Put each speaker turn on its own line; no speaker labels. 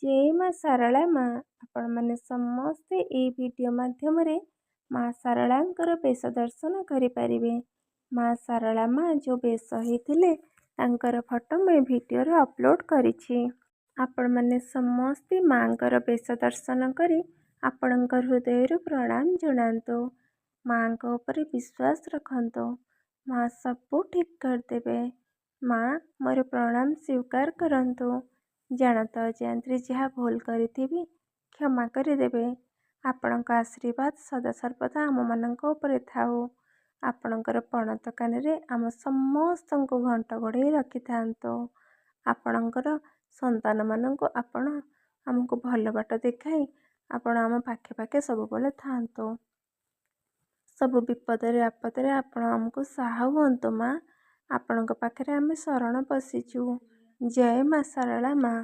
जय माँ सारଳା माँ आपने समस्ते ये वीडियो माध्यम माँ सारଳାଙ୍କର बेश दर्शन करें। माँ सारଳା माँ जो बेश होते तांकर फोटो मैं वीडियो अपलोड करिछि। आपण मैंने समस्ते माँकर बेश दर्शन करी आपणकर हृदय प्रणाम जनातु। माँ उपर विश्वास रखंतु, माँ सबू ठीक करदेवे। माँ मोर प्रणाम स्वीकार करंतु। जानत अजांतरे जहाँ भूल करी क्षमा करदेवे। आपणक आशीर्वाद सदा सर्वदा आम मानक उपरे थाऊ। आपणकर पणत कान आम समस्त घंट घोड़े रखि थांतु। आपणकर संतान मानक आपण आमको भल बाट देखाई आपण आम पाखे पाखे सब बेले थांतु। सब विपदरे आपदरे आपण आमको सहाय हुंतु। माँ आपणक पाखरे आम शरण पशिचु। जय माँ सारଳା माँ।